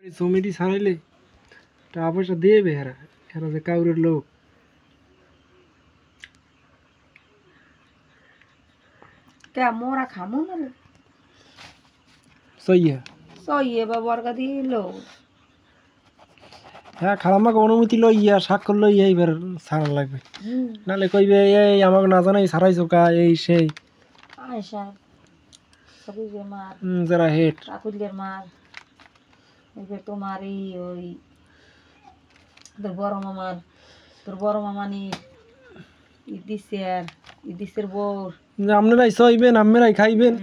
জমিটি ছাড়াইলে টাকা পয়সা দেবে এরা এরা যে কাউরের লোক কে মোরা খামো না সইয়া সইয়ে বা বর্গা দিল হ্যাঁ খালাম্মাকে অনুমতি লইয়া স্বাক্ষর লইয়া এইবার ছাড়া লাগবে নাহলে কইবে এই আমাকে না জানাই ছাড়াইছো কা এই সেই আয়সা সবুজের মার যারা হেড কাকুলের মার এবার তোমার এই ওই তোর বড় মামানি ইদিসের বউ আপনারাই সইবেন আপনারাই খাইবেন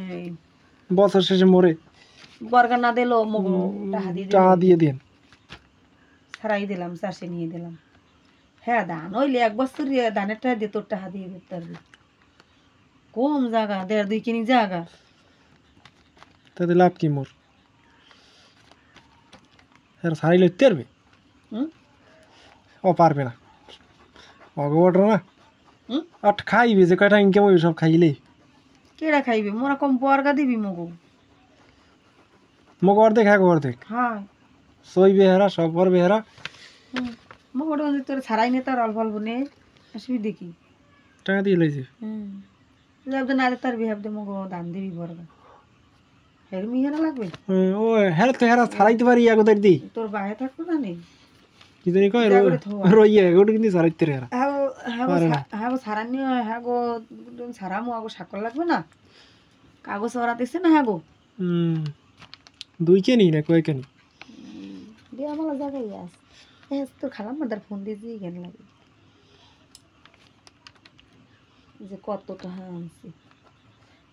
বছর শেষে মরে বর্গা না দিল মগো টাকা দিয়ে দেন ছাড়াই দিলাম চাষে নিয়ে দিলাম হ্যাঁ ধান হইলে এক বছর ধানের টাকা দিয়ে তোর টাকা দিয়ে দিতে পারবি কম জায়গা 1.5-2 কিনি জায়গা তাতে লাভ কি মোর আর সারাই লইতে পারবে ও পারবে না অগবটর না আর খাইবে যে কয়টা ইনকাম হইবে সব খাইলেই কেডা খাইবে মোরা কম বর্গা দিবি মগো মগ অর্ধেক হ্যাঁ অর্ধেক হ্যাঁ সই বেহারা সব বর বেহারা মগোটা তোর ছাড়াই নে তার অল্প অল্প নে আসবি দেখি টাকা দিয়ে লইছে যাবতে না তার বিহাবতে মগো দান দিবি বর্গা হেরমি হেরা লাগবে ও হেরা তো হেরা ছাড়াইতে পারি আগদের দি তোর বাহে থাকতো না নেই কি জানি কয় রইয়া গোটা কিন্তু ছাড়াইতে হেরা হ্যাঁ গো ছাড়ানি হ্যাঁ গো ছাড়ামো আগো সাকর লাগবে না কাগজ ওরা দিছে না হ্যাঁ গো দুই কেনি না কয় কেনি দিয়ে আমার জায়গায় আস তোর খালাম মাদার ফোন দিয়ে দিয়ে জ্ঞান লাগে যে কত টাকা আনছি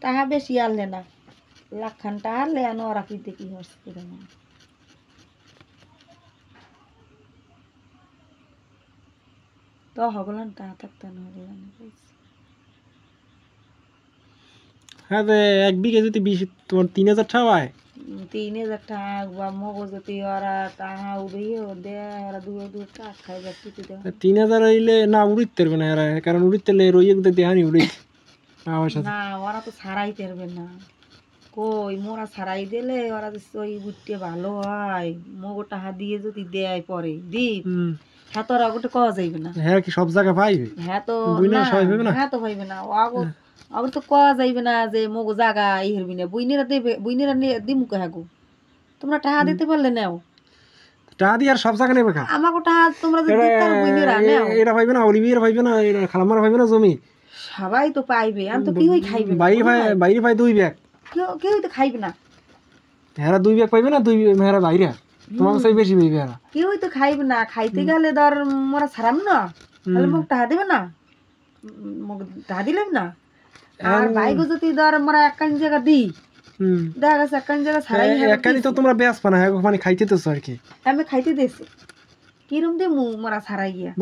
টাকা বেশি আনলে না লাখখান টাকা আনলে আনো ওরা কিনতে কি হচ্ছে তো হগলান টাকা থাকতে না হগলান হ্যাঁ এক বিঘে যদি 20 তোমার 3000 টাকা হয় 3000 টাকা বা মগজ যদি ওরা টাকা উড়িয়ে দে ওরা দু টাকা খাই যাচ্ছে 3000 হইলে না উড়িতে পারবে না এরা কারণ উড়িতে রইয়ে দেহানি উড়ি না ওরা তো ছাড়াই পারবে না কই মোরা ছাড়াই দিলে ওরা ওই বুঝতে ভালো হয় মগো টাকা দিয়ে যদি দেয় পরে দিত হ্যাঁ তো ওরা গোটে কওয়া যাইবে না হ্যাঁ কি সব জায়গা পাইবে হ্যাঁ তো হ্যাঁ তো পাইবে না আবার তো কওয়া যাইবে না যে মগো জায়গা এই হেরবি না বুইনেরা দেবে বুইনেরা দিমু কে হাগো তোমরা টাকা দিতে পারলে নাও টাকা দিয়ে আর সব জায়গা নেবে খা আমাকে টাকা তোমরা যদি দিতে পারো বুইনেরা নাও এরা পাইবে না অলিভিয়ার পাইবে না এরা খালামার পাইবে না জমি সবাই তো পাইবে আমি তো কি হই খাইবে বাইরে পাই 2 ব্যাগ কেউ তো খাইবে না হেরা 2 ব্যাগ পাইবে না 2 হেরা বাইরে তোমার সেই বেশি পাইবে এরা কেউই তো খাইবে না খাইতে গেলে ধর মোরা ছাড়াম না তাহলে মুখ টাকা দেবে না মুখ টাকা দিলাম না আর বাইগো যদি ধর মোরা একখান জায়গা দিই দেখা গেছে একখান জায়গা ছাড়াই একখানি তো তোমরা বেশ পানা মানে খাইতে তো আর কি আমি খাইতে দিয়েছি কিরম দিয়ে মোরা ছাড়াই গিয়া